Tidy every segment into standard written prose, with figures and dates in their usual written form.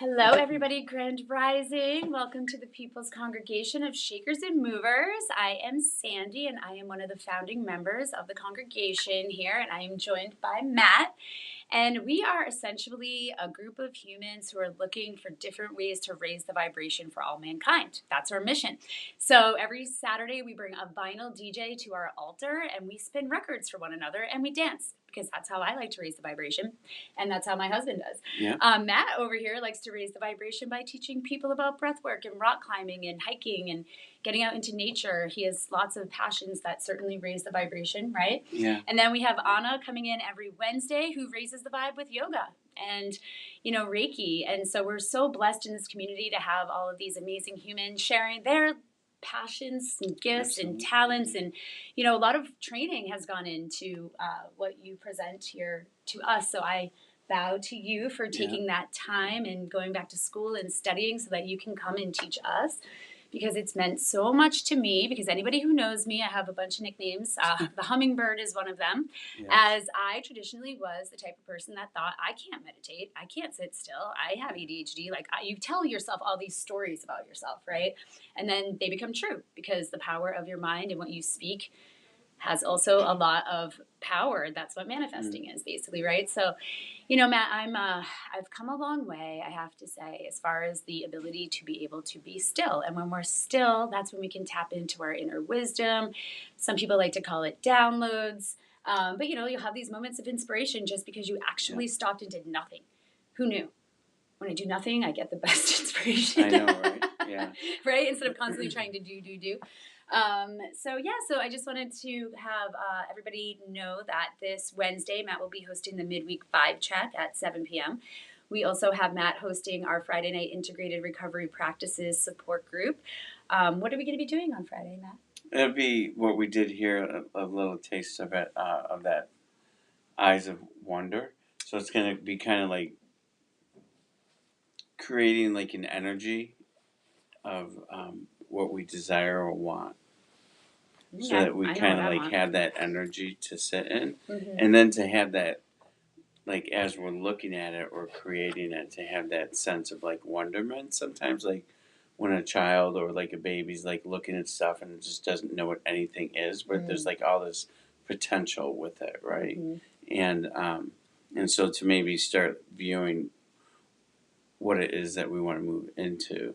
Hello, everybody. Grand Rising. Welcome to the People's Congregation of Shakers and Movers. I am Sandy, and I am one of the founding members of the congregation here, and I am joined by Matt. And we are essentially a group of humans who are looking for different ways to raise the vibration for all mankind. That's our mission. So every Saturday, we bring a vinyl DJ to our altar, and we spin records for one another, and we dance. Because that's how I like to raise the vibration, and that's how my husband does. Yeah. Matt over here likes to raise the vibration by teaching people about breath work and rock climbing and hiking and getting out into nature. He has lots of passions that certainly raise the vibration, right? Yeah. And then we have Anna coming in every Wednesday who raises the vibe with yoga and, Reiki. And so we're so blessed in this community to have all of these amazing humans sharing their passions and gifts and talents, and a lot of training has gone into what you present here to us. So I bow to you for taking that time and going back to school and studying so that you can come and teach us, because it's meant so much to me. Because anybody who knows me, I have a bunch of nicknames. The hummingbird is one of them, as I traditionally was the type of person that thought, I can't meditate, I can't sit still, I have ADHD. You tell yourself all these stories about yourself, right? And then they become true, because the power of your mind and what you speak has also a lot of power. That's what manifesting is, basically, right? So, Matt, I've come a long way, I have to say, as far as the ability to be able to be still. And when we're still, that's when we can tap into our inner wisdom. Some people like to call it downloads. But you'll have these moments of inspiration just because you actually stopped and did nothing. Who knew? When I do nothing, I get the best inspiration. I know, right? Yeah. Right? Instead of constantly trying to do. So I just wanted to have everybody know that this Wednesday, Matt will be hosting the midweek vibe check at 7 p.m. We also have Matt hosting our Friday night integrated recovery practices support group. What are we going to be doing on Friday, Matt? It'll be what we did here, a little taste of it, of that Eyes of Wonder. So it's going to be kind of like creating like an energy of what we desire or want. So that we kind of like have that energy to sit in. Mm-hmm. And then to have that, like as we're looking at it or creating it, to have that sense of like wonderment. Sometimes like when a child or like a baby's like looking at stuff and just doesn't know what anything is, but there's like all this potential with it, right? And so to maybe start viewing what it is that we want to move into.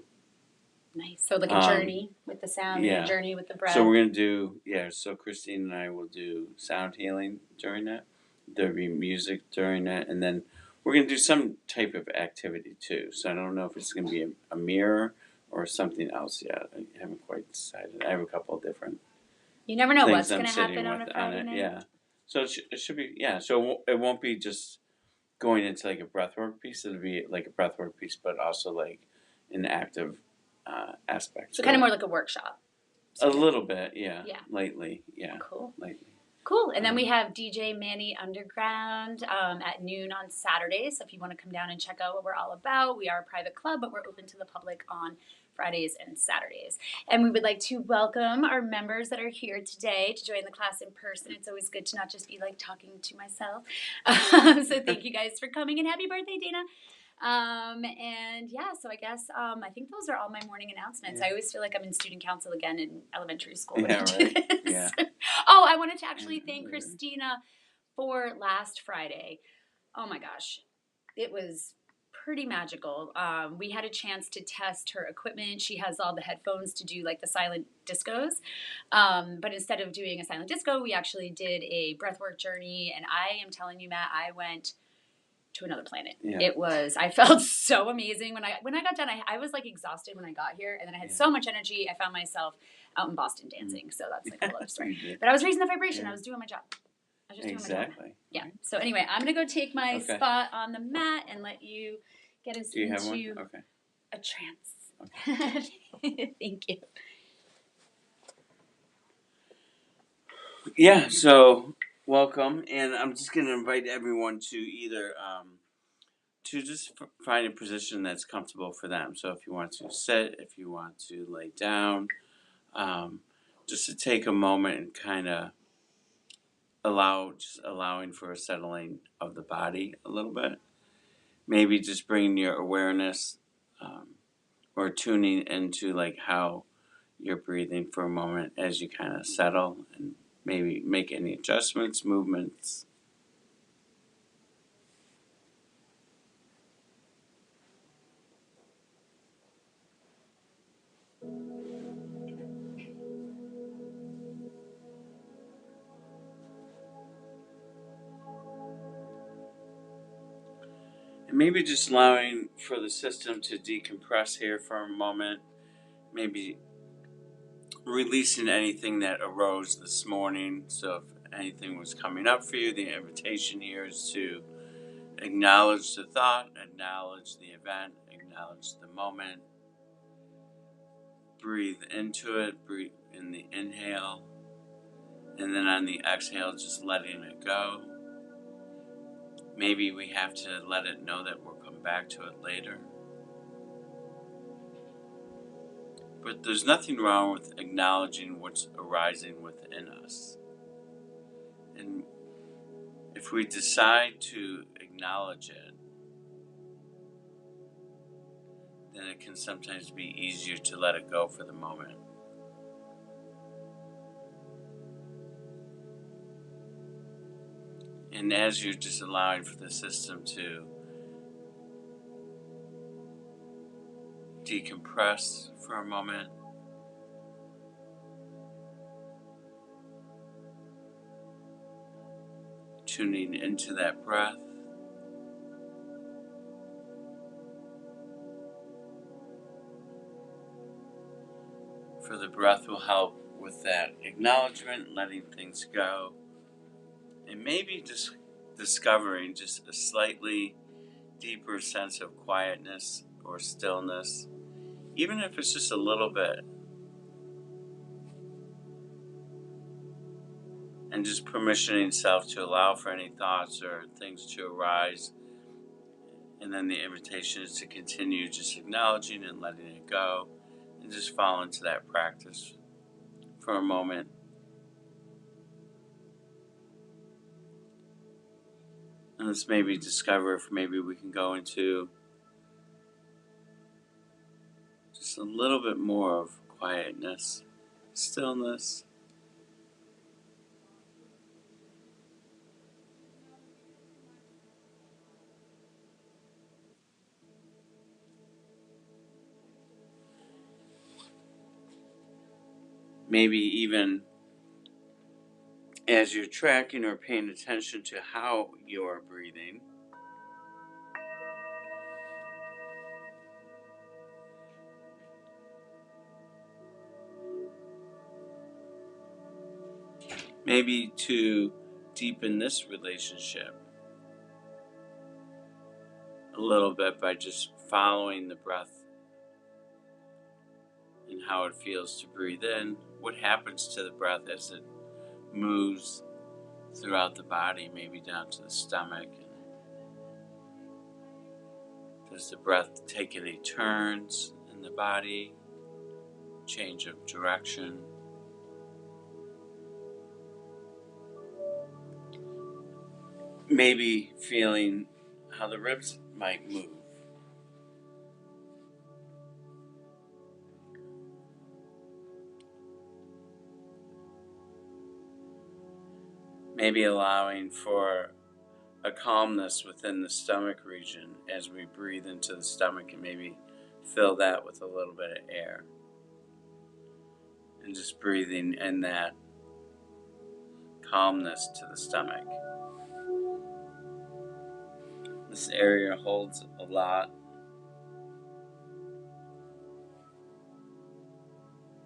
Nice. So like a journey with the sound, and a journey with the breath. So we're going to do, so Christine and I will do sound healing during that. There'll be music during that. And then we're going to do some type of activity too. So I don't know if it's going to be a mirror or something else yet. I haven't quite decided. I have a couple of different You never know what's going to happen on a Friday night. Yeah. So it should be, so it won't be just going into like a breathwork piece. It'll be like a breathwork piece, but also like an active aspect. So kind of more like a workshop. A little bit, yeah. Lately, yeah. Cool. Lately. Cool. And then we have DJ Manny Underground at noon on Saturdays. So if you want to come down and check out what we're all about, we are a private club, but we're open to the public on Fridays and Saturdays. And we would like to welcome our members that are here today to join the class in person. It's always good to not just be like talking to myself. So thank you guys for coming, and happy birthday, Dana. So I guess I think those are all my morning announcements. I always feel like I'm in student council again in elementary school. Yeah, right. Yeah. Oh, I wanted to actually thank Christina for last Friday. Oh my gosh, it was pretty magical. We had a chance to test her equipment. She has all the headphones to do like the silent discos. But instead of doing a silent disco, we actually did a breathwork journey. And I am telling you, Matt, I went to another planet. Yeah. I felt so amazing when I got done. I was like exhausted when I got here, and then I had so much energy. I found myself out in Boston dancing. So that's like a love story. But I was raising the vibration. I was doing my job. I was just doing my job. Yeah. So anyway, I'm gonna go take my spot on the mat and let you get us into a trance. Okay. Thank you. Yeah. So. Welcome, and I'm just going to invite everyone to either to just find a position that's comfortable for them. So if you want to sit, if you want to lay down, just to take a moment and kind of allowing for a settling of the body a little bit. maybe just bringing your awareness or tuning into like how you're breathing for a moment as you kind of settle and maybe make any adjustments, movements. And maybe just allowing for the system to decompress here for a moment. Maybe releasing anything that arose this morning. So if anything was coming up for you, the invitation here is to acknowledge the thought, acknowledge the event, acknowledge the moment. Breathe into it, breathe in the inhale, and then on the exhale, just letting it go. Maybe we have to let it know that we'll come back to it later. But there's nothing wrong with acknowledging what's arising within us. And if we decide to acknowledge it, then it can sometimes be easier to let it go for the moment. And as you're just allowing for the system to decompress for a moment, tuning into that breath, for the breath will help with that acknowledgement, letting things go, and maybe just discovering just a slightly deeper sense of quietness or stillness, even if it's just a little bit. And just permissioning self to allow for any thoughts or things to arise. And then the invitation is to continue just acknowledging and letting it go, and just fall into that practice for a moment. And let's maybe discover if maybe we can go into just a little bit more of quietness, stillness. Maybe even as you're tracking or paying attention to how you're breathing, maybe to deepen this relationship a little bit by just following the breath and how it feels to breathe in, what happens to the breath as it moves throughout the body, maybe down to the stomach. Does the breath take any turns in the body, change of direction? Maybe feeling how the ribs might move. Maybe allowing for a calmness within the stomach region as we breathe into the stomach, and maybe fill that with a little bit of air. And just breathing in that calmness to the stomach. This area holds a lot.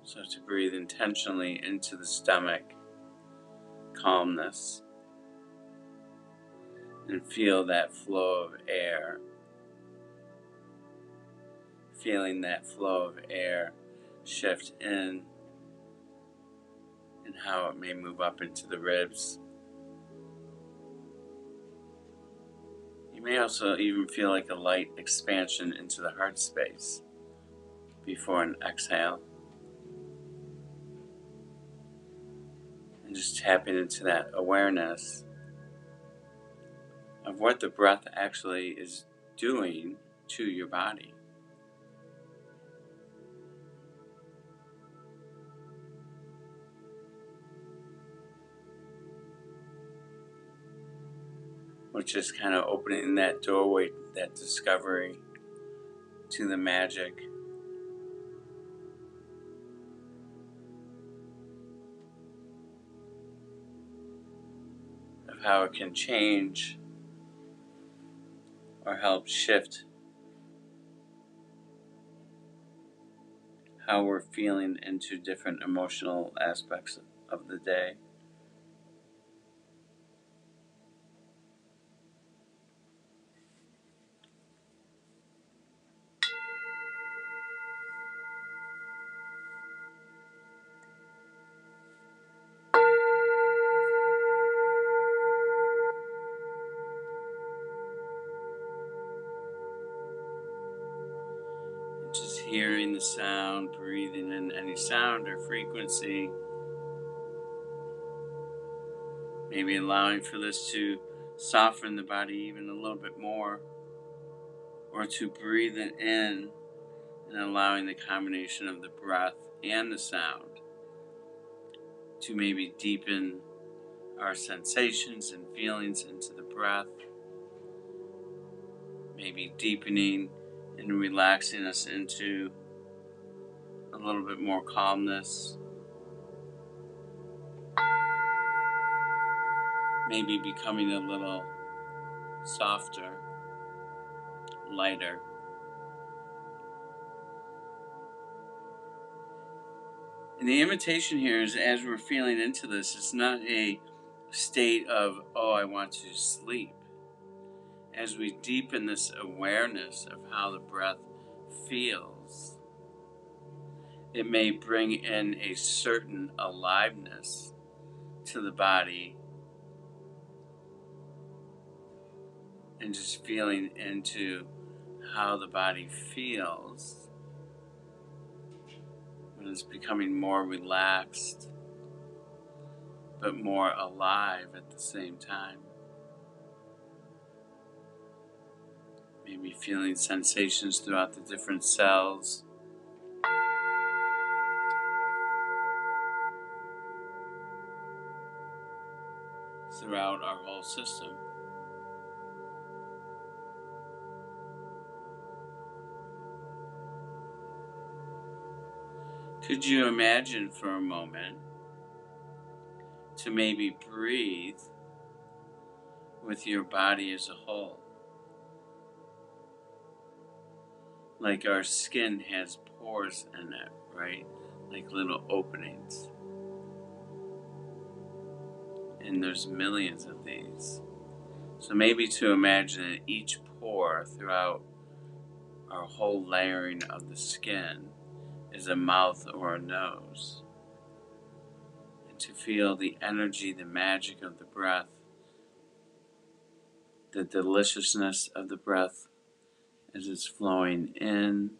So to breathe intentionally into the stomach, calmness, and feel that flow of air. Feeling that flow of air shift in and how it may move up into the ribs. You may also even feel like a light expansion into the heart space before an exhale. And just tapping into that awareness of what the breath actually is doing to your body. Which is kind of opening that doorway, that discovery to the magic of how it can change or help shift how we're feeling into different emotional aspects of the day. Just hearing the sound, breathing in any sound or frequency. Maybe allowing for this to soften the body even a little bit more. Or to breathe it in and allowing the combination of the breath and the sound to maybe deepen our sensations and feelings into the breath. Maybe deepening and relaxing us into a little bit more calmness. Maybe becoming a little softer, lighter. And the invitation here is, as we're feeling into this, it's not a state of, oh, I want to sleep. As we deepen this awareness of how the breath feels, it may bring in a certain aliveness to the body, and just feeling into how the body feels when it's becoming more relaxed but more alive at the same time. Maybe feeling sensations throughout the different cells, throughout our whole system. Could you imagine for a moment to maybe breathe with your body as a whole? Like our skin has pores in it, right? Like little openings. And there's millions of these. So maybe to imagine that each pore throughout our whole layering of the skin is a mouth or a nose. And to feel the energy, the magic of the breath, the deliciousness of the breath as it's flowing in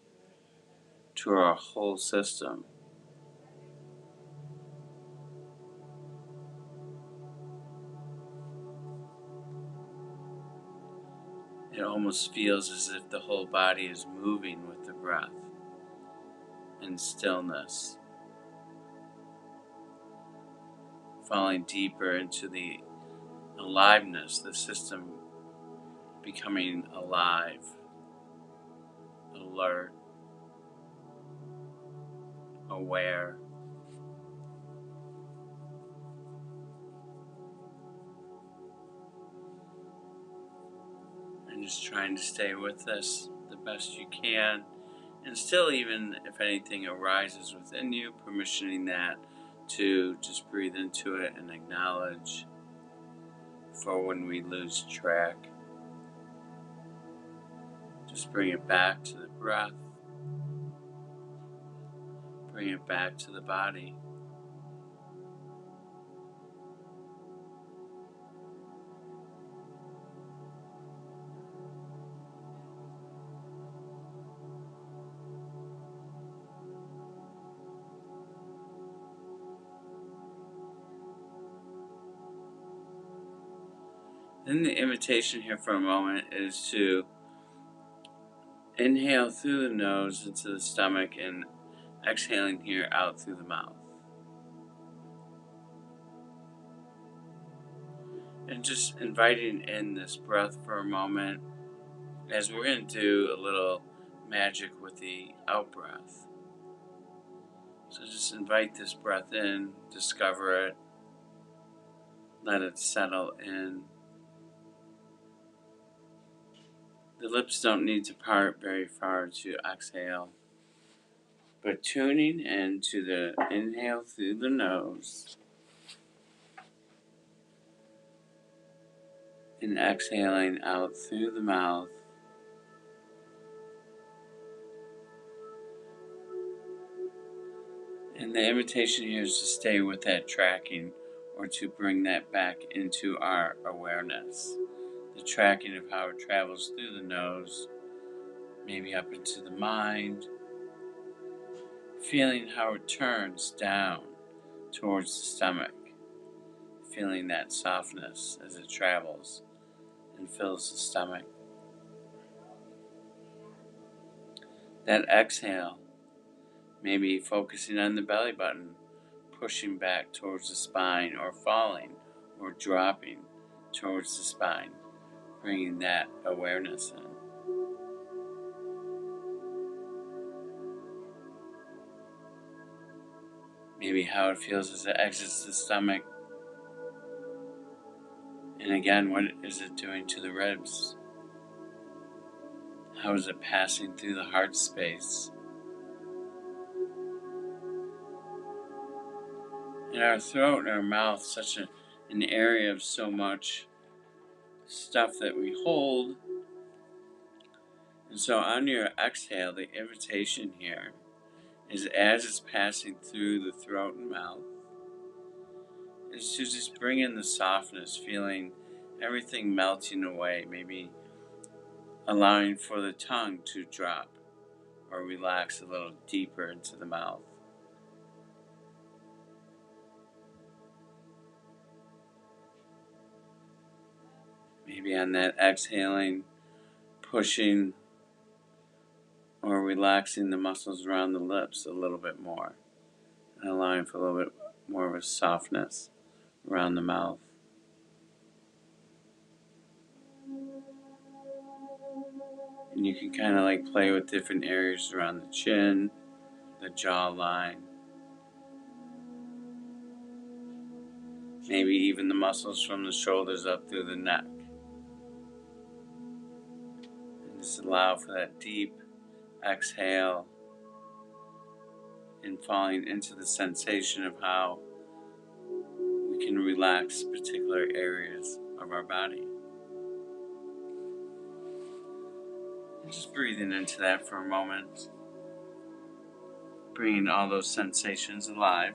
to our whole system. It almost feels as if the whole body is moving with the breath in stillness, falling deeper into the aliveness, the system becoming alive, alert, aware. And just trying to stay with this the best you can. And still, even if anything arises within you, permissioning that to just breathe into it and acknowledge for when we lose track. Just bring it back to the breath. Bring it back to the body. Then the invitation here for a moment is to inhale through the nose into the stomach and exhaling here out through the mouth. And just inviting in this breath for a moment, as we're going to do a little magic with the out breath. So just invite this breath in, discover it, let it settle in. The lips don't need to part very far to exhale, but tuning into the inhale through the nose and exhaling out through the mouth. And the invitation here is to stay with that tracking, or to bring that back into our awareness. The tracking of how it travels through the nose, maybe up into the mind, feeling how it turns down towards the stomach, feeling that softness as it travels and fills the stomach. That exhale, maybe focusing on the belly button, pushing back towards the spine, or falling or dropping towards the spine, bringing that awareness in. Maybe how it feels as it exits the stomach. And again, what is it doing to the ribs? How is it passing through the heart space? And our throat and our mouth, such an area of so much stuff that we hold. And so on your exhale, the invitation here is, as it's passing through the throat and mouth, is to just bring in the softness, feeling everything melting away, maybe allowing for the tongue to drop or relax a little deeper into the mouth. Maybe on that exhaling, pushing or relaxing the muscles around the lips a little bit more, and allowing for a little bit more of a softness around the mouth. And you can kind of like play with different areas around the chin, the jawline, maybe even the muscles from the shoulders up through the neck. And just allow for that deep exhale and falling into the sensation of how we can relax particular areas of our body. And just breathing into that for a moment, bringing all those sensations alive.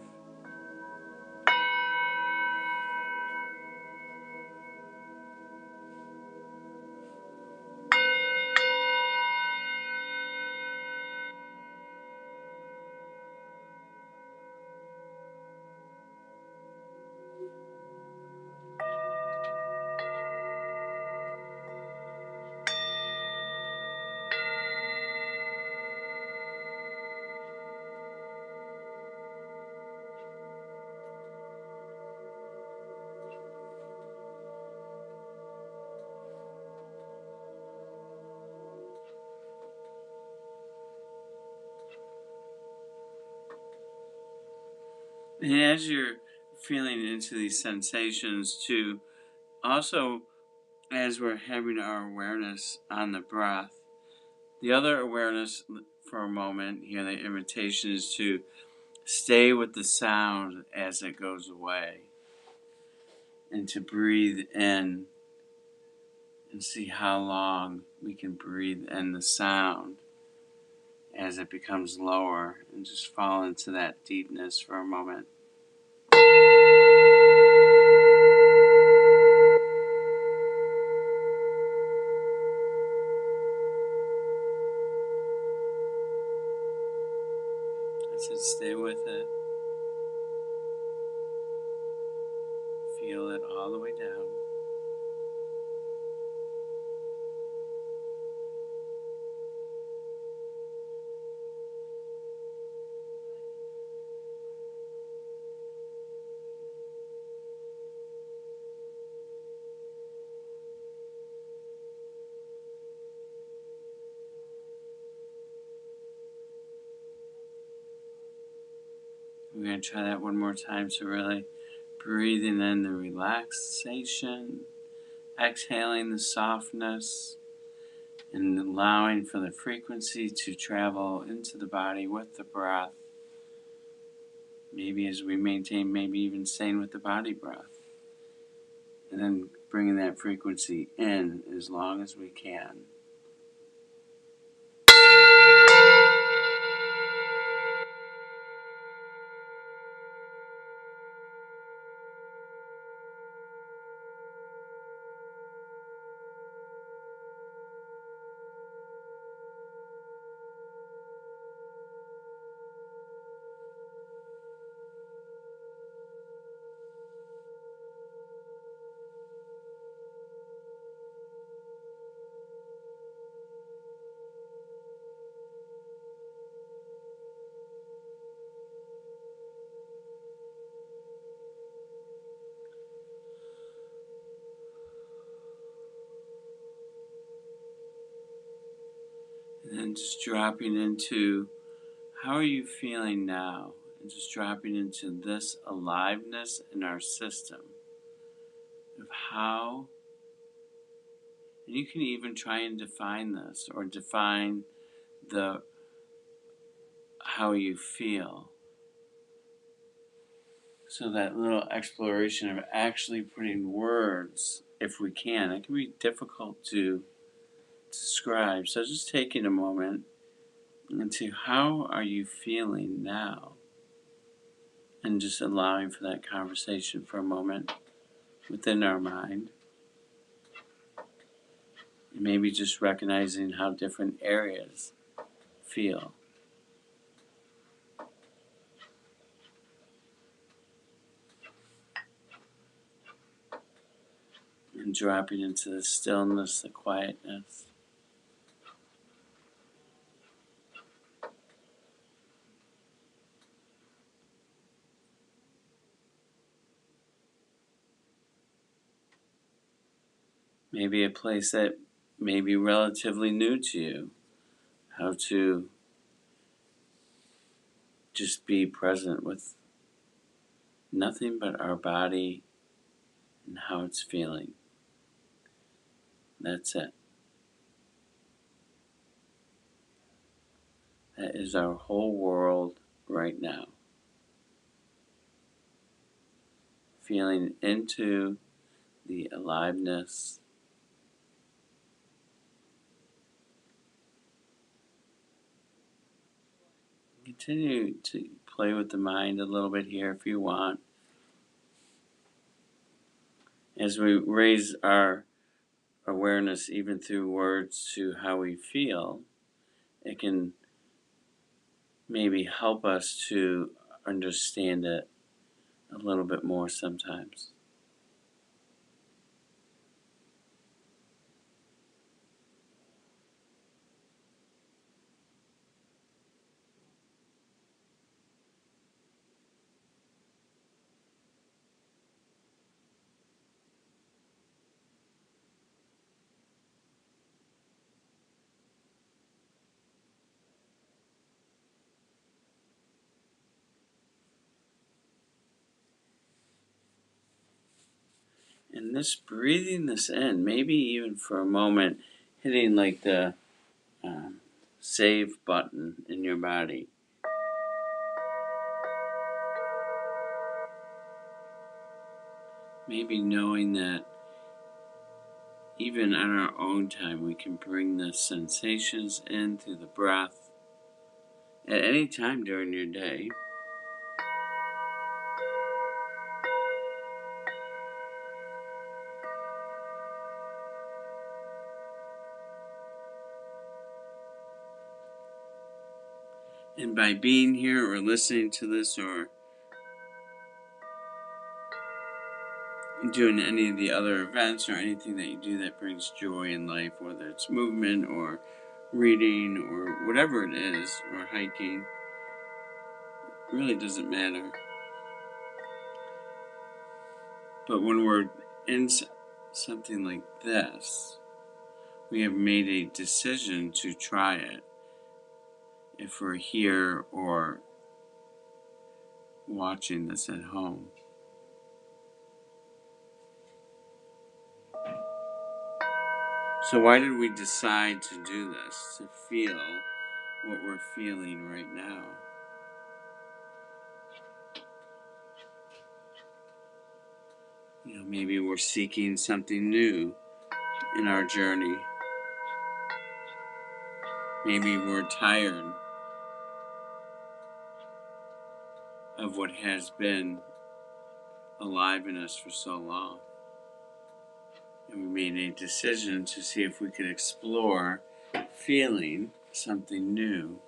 And as you're feeling into these sensations too, also as we're having our awareness on the breath, the other awareness for a moment here, the invitation is to stay with the sound as it goes away, and to breathe in and see how long we can breathe in the sound as it becomes lower, and just fall into that deepness for a moment. I said stay with it. Feel it all the way down. We're going to try that one more time. So really breathing in the relaxation, exhaling the softness, and allowing for the frequency to travel into the body with the breath. Maybe as we maintain, maybe even staying with the body breath. And then bringing that frequency in as long as we can. And then just dropping into how are you feeling now? And just dropping into this aliveness in our system of how, and you can even try and define this or define the how you feel. So that little exploration of actually putting words, if we can, it can be difficult to describe. So just taking a moment into how are you feeling now? And just allowing for that conversation for a moment within our mind. And maybe just recognizing how different areas feel. And dropping into the stillness, the quietness. Maybe a place that may be relatively new to you. How to just be present with nothing but our body and how it's feeling. That's it. That is our whole world right now. Feeling into the aliveness. Continue to play with the mind a little bit here if you want. As we raise our awareness even through words to how we feel, it can maybe help us to understand it a little bit more sometimes. And this breathing this in, maybe even for a moment, hitting like the save button in your body. Maybe knowing that even on our own time, we can bring the sensations in through the breath at any time during your day. And by being here or listening to this or doing any of the other events or anything that you do that brings joy in life, whether it's movement or reading or whatever it is, or hiking, it really doesn't matter. But when we're in something like this, we have made a decision to try it. If we're here or watching this at home. So why did we decide to do this? To feel what we're feeling right now. Maybe we're seeking something new in our journey. Maybe we're tired of what has been alive in us for so long. And we made a decision to see if we could explore feeling something new.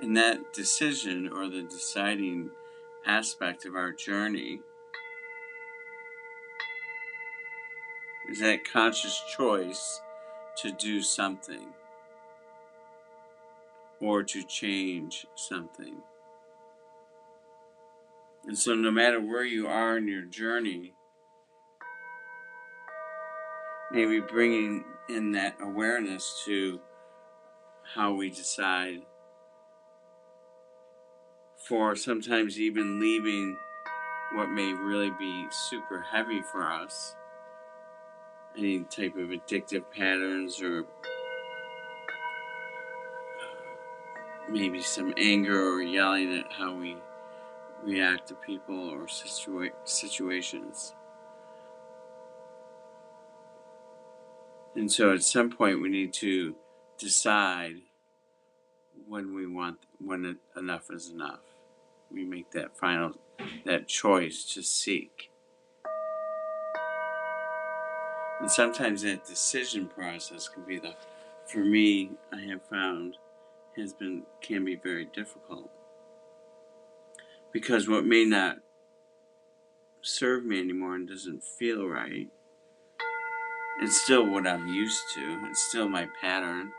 And that decision, or the deciding aspect of our journey, is that conscious choice to do something or to change something. And so no matter where you are in your journey, maybe bringing in that awareness to how we decide, for sometimes even leaving what may really be super heavy for us, any type of addictive patterns, or maybe some anger or yelling at how we react to people or situations. And so at some point we need to decide when enough is enough. We make that choice to seek. And sometimes that decision process for me, I have found, can be very difficult. Because what may not serve me anymore and doesn't feel right, it's still what I'm used to. It's still my pattern.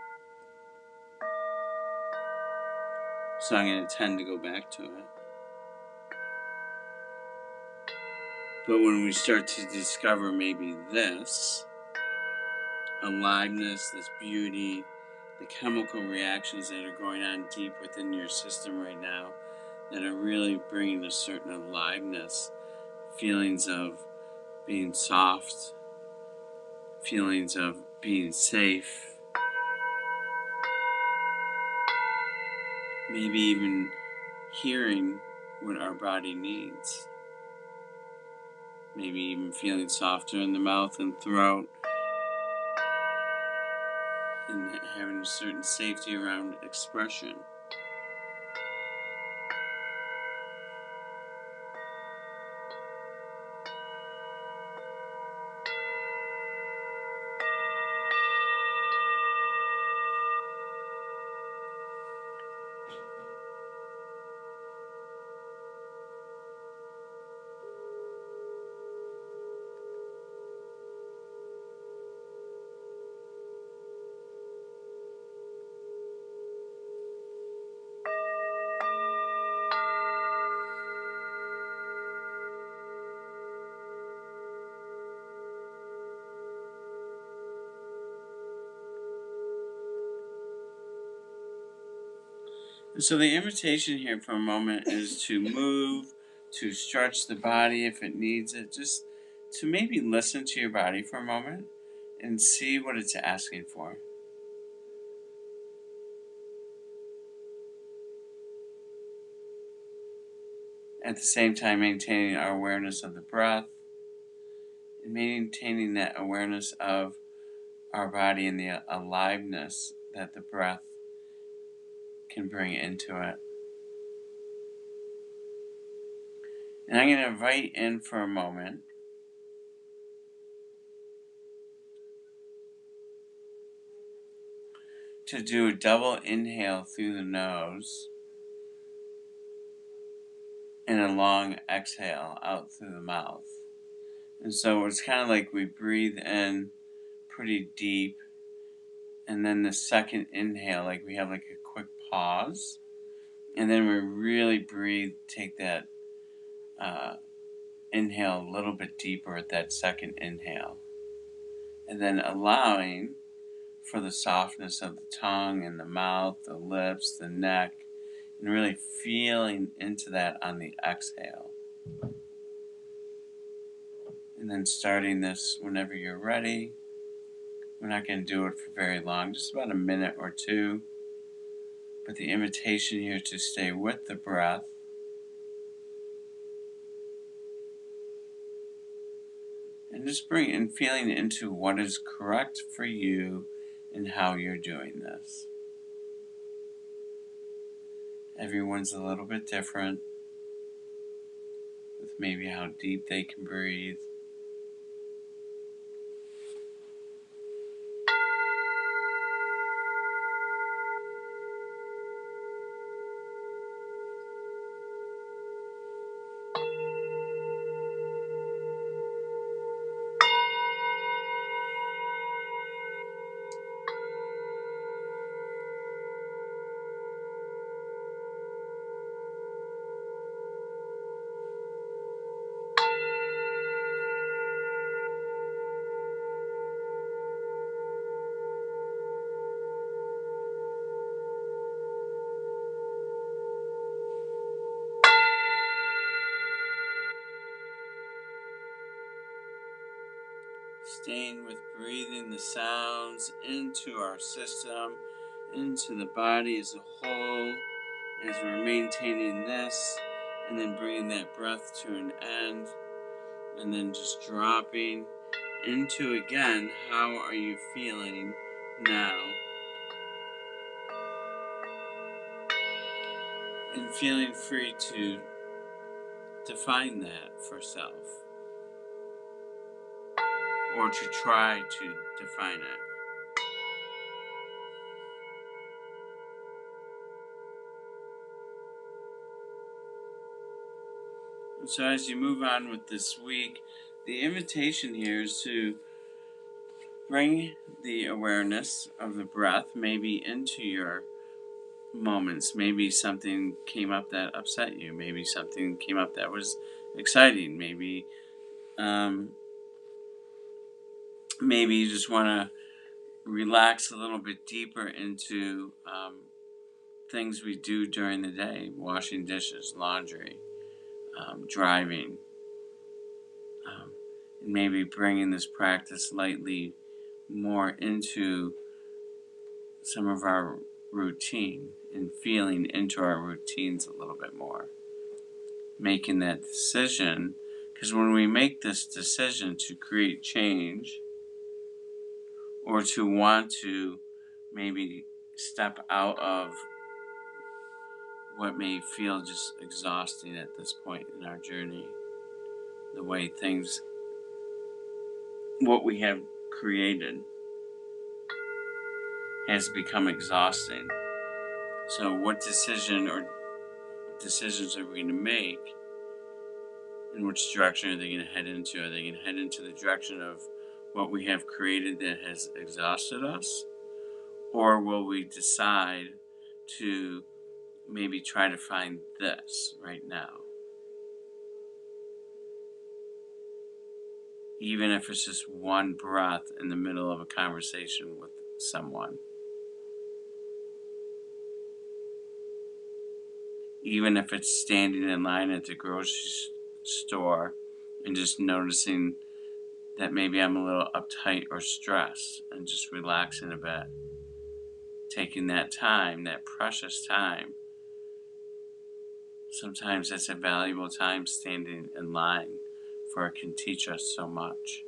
So I'm going to tend to go back to it. But when we start to discover maybe this aliveness, this beauty, the chemical reactions that are going on deep within your system right now that are really bringing a certain aliveness, feelings of being soft, feelings of being safe, maybe even hearing what our body needs, maybe even feeling softer in the mouth and throat, and having a certain safety around expression. So the invitation here for a moment is to move, to stretch the body if it needs it, just to maybe listen to your body for a moment and see what it's asking for. At the same time, maintaining our awareness of the breath and maintaining that awareness of our body and the aliveness that the breath can bring into it. And I'm going to invite in for a moment to do a double inhale through the nose and a long exhale out through the mouth. And so it's kind of like we breathe in pretty deep, and then the second inhale, like we have like a quick pause, and then we really breathe, take that inhale a little bit deeper at that second inhale. And then allowing for the softness of the tongue and the mouth, the lips, the neck, and really feeling into that on the exhale. And then starting this whenever you're ready. We're not going to do it for very long, just about a minute or two. But the invitation here to stay with the breath. And just bring and feeling into what is correct for you and how you're doing this. Everyone's a little bit different with maybe how deep they can breathe. Staying with breathing the sounds into our system, into the body as a whole, as we're maintaining this, and then bringing that breath to an end, and then just dropping into again, how are you feeling now? And feeling free to define that for self, or to try to define it. And so as you move on with this week, the invitation here is to bring the awareness of the breath maybe into your moments. Maybe something came up that upset you. Maybe something came up that was exciting. Maybe you just want to relax a little bit deeper into things we do during the day. Washing dishes, laundry, driving. And maybe bringing this practice lightly more into some of our routine and feeling into our routines a little bit more. Making that decision, because when we make this decision to create change or to want to maybe step out of what may feel just exhausting at this point in our journey, the way things, what we have created has become exhausting. So what decisions are we going to make, and which direction are they going to head into? Are they going to head into the direction of what we have created that has exhausted us? Or will we decide to maybe try to find this right now? Even if it's just one breath in the middle of a conversation with someone. Even if it's standing in line at the grocery store and just noticing that maybe I'm a little uptight or stressed and just relaxing a bit. Taking that time, that precious time. Sometimes that's a valuable time standing in line, for it can teach us so much.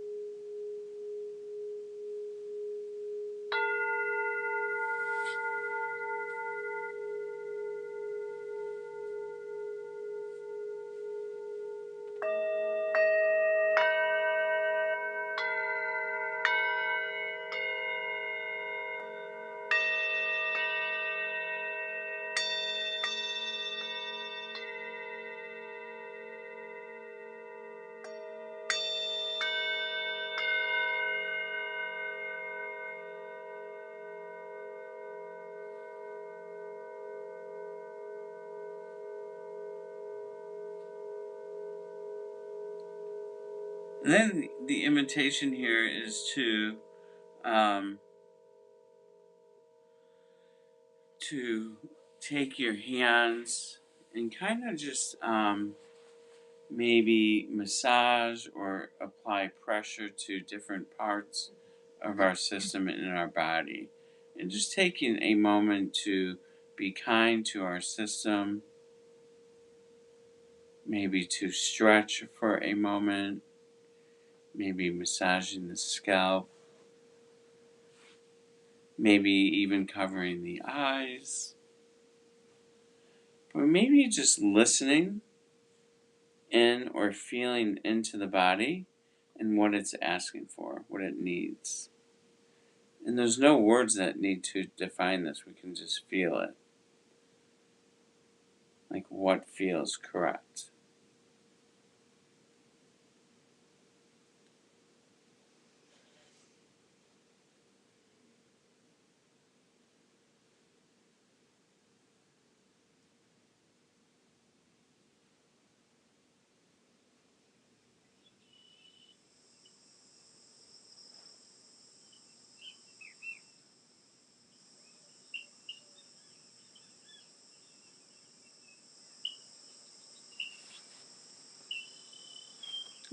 And then the invitation here is to take your hands and kind of just maybe massage or apply pressure to different parts of our system and in our body. And just taking a moment to be kind to our system, maybe to stretch for a moment, maybe massaging the scalp, maybe even covering the eyes, but maybe just listening in or feeling into the body and what it's asking for, what it needs. And there's no words that need to define this. We can just feel it. Like what feels correct.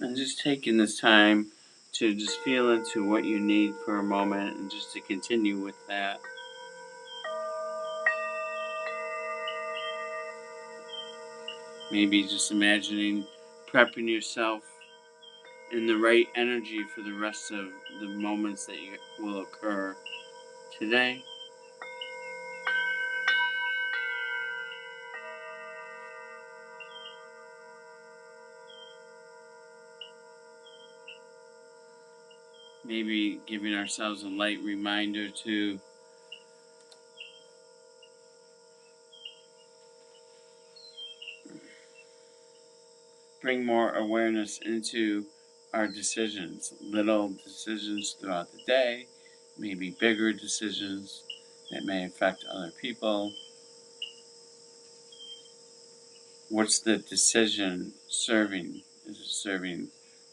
And just taking this time to just feel into what you need for a moment and just to continue with that. Maybe just imagining prepping yourself in the right energy for the rest of the moments that will occur today. Maybe giving ourselves a light reminder to bring more awareness into our decisions, little decisions throughout the day, maybe bigger decisions that may affect other people. What's the decision serving? Is it serving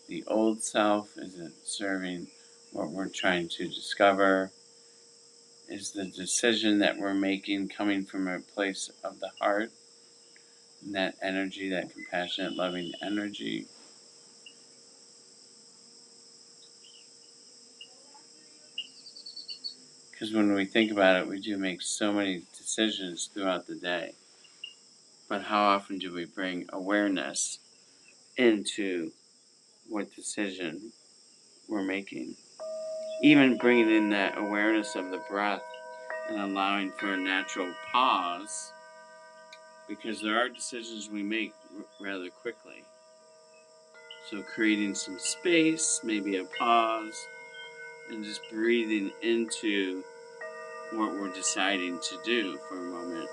the old self? Is it serving what we're trying to discover? Is the decision that we're making coming from a place of the heart and that energy, that compassionate, loving energy? Because when we think about it, we do make so many decisions throughout the day. But how often do we bring awareness into what decision we're making? Even bringing in that awareness of the breath and allowing for a natural pause, because there are decisions we make rather quickly. So creating some space, maybe a pause, and just breathing into what we're deciding to do for a moment.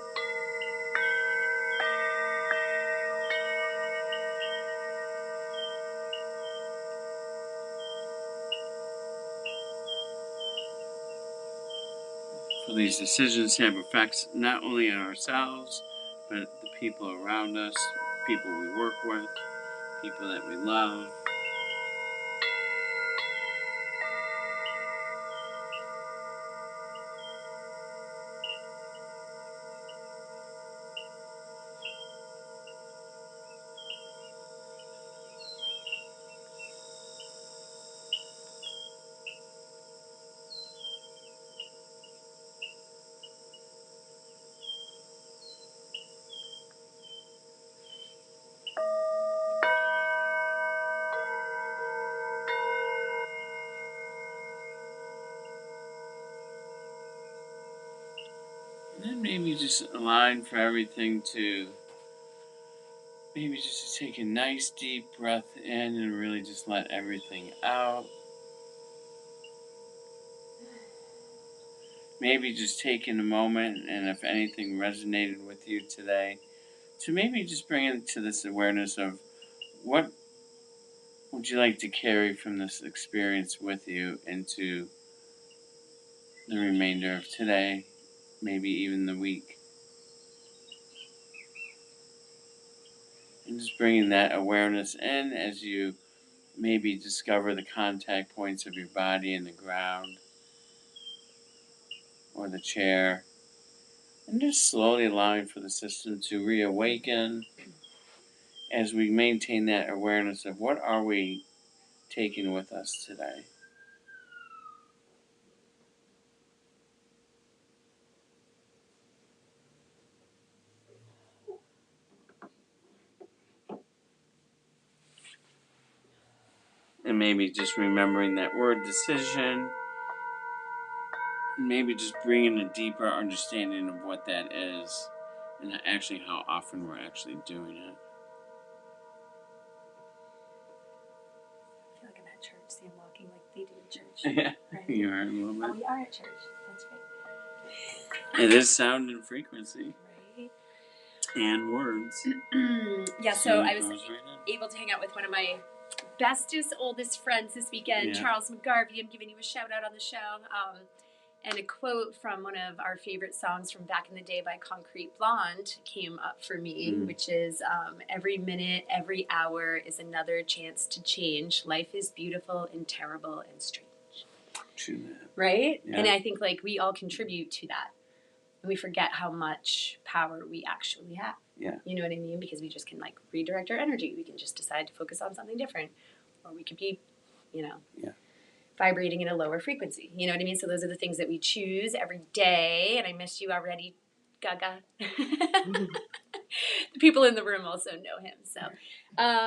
For these decisions have effects not only on ourselves, but the people around us, people we work with, people that we love. And then maybe just allowing for everything to, maybe just to take a nice deep breath in and really just let everything out. Maybe just taking a moment, and if anything resonated with you today, to maybe just bring it to this awareness of what would you like to carry from this experience with you into the remainder of today, maybe even the week. And just bringing that awareness in as you maybe discover the contact points of your body and the ground or the chair. And just slowly allowing for the system to reawaken as we maintain that awareness of what are we taking with us today. And maybe just remembering that word decision. And maybe just bringing a deeper understanding of what that is. And actually how often we're actually doing it. I feel like I'm at church. See, I'm walking like they do in church. Yeah, right? You are a little bit. Oh, we are at church. That's right. It is sound and frequency. Right. And words. Yeah, so I was able to hang out with one of my bestest, oldest friends this weekend, Charles McGarvey. I'm giving you a shout out on the show. And a quote from one of our favorite songs from back in the day by Concrete Blonde came up for me, which is every minute, every hour is another chance to change. Life is beautiful and terrible and strange. True that. Right? Yeah. And I think like we all contribute to that. And we forget how much power we actually have. Yeah. You know what I mean? Because we just can like redirect our energy. We can just decide to focus on something different. Or we could be, vibrating in a lower frequency. You know what I mean? So those are the things that we choose every day. And I missed you already, Gaga. The people in the room also know him. So,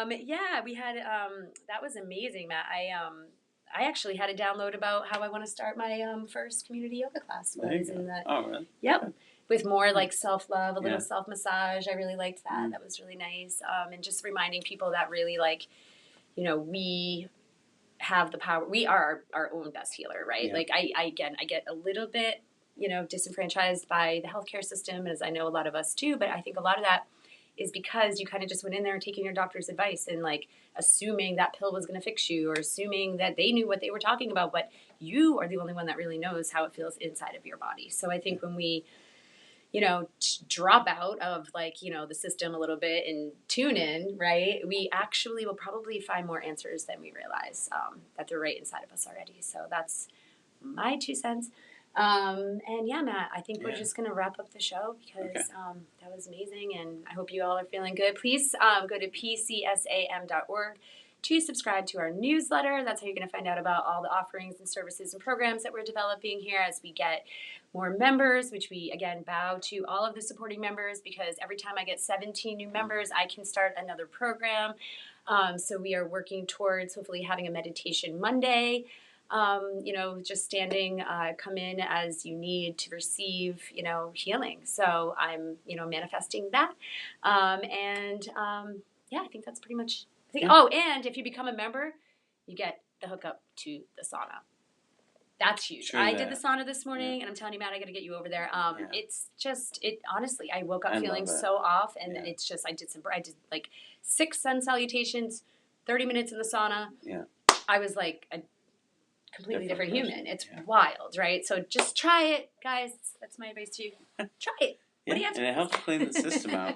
we had, that was amazing, Matt. I actually had a download about how I want to start my first community yoga class. Oh, really? Yep. With more like self-love, a little self-massage. I really liked that. That was really nice. And just reminding people that really like, we have the power. We are our own best healer, right? Yeah. Like I get a little bit, disenfranchised by the healthcare system, as I know a lot of us do. But I think a lot of that is because you kind of just went in there taking your doctor's advice and like assuming that pill was going to fix you, or assuming that they knew what they were talking about, but you are the only one that really knows how it feels inside of your body. So I think when we, drop out of like, the system a little bit and tune in, right, we actually will probably find more answers than we realize that they're right inside of us already. So that's my 2 cents. And yeah, Matt, I think we're just going to wrap up the show because that was amazing. And I hope you all are feeling good. Please go to pcsam.org to subscribe to our newsletter. That's how you're going to find out about all the offerings and services and programs that we're developing here as we get more members, which we, again, bow to all of the supporting members, because every time I get 17 new members, I can start another program. So we are working towards hopefully having a meditation Monday. Just standing, come in as you need to receive, healing. So I'm, manifesting that. I think that's pretty much. Oh, and if you become a member, you get the hookup to the sauna. That's huge. I did the sauna this morning, and I'm telling you, Matt, I got to get you over there. It's just, honestly, I woke up feeling so off, and it's just, I did like 6 sun salutations, 30 minutes in the sauna. Yeah. I was like a completely different human. It's wild, right? So just try it, guys. That's my advice to you. Try it. What do you have to do? And it helps clean the system out.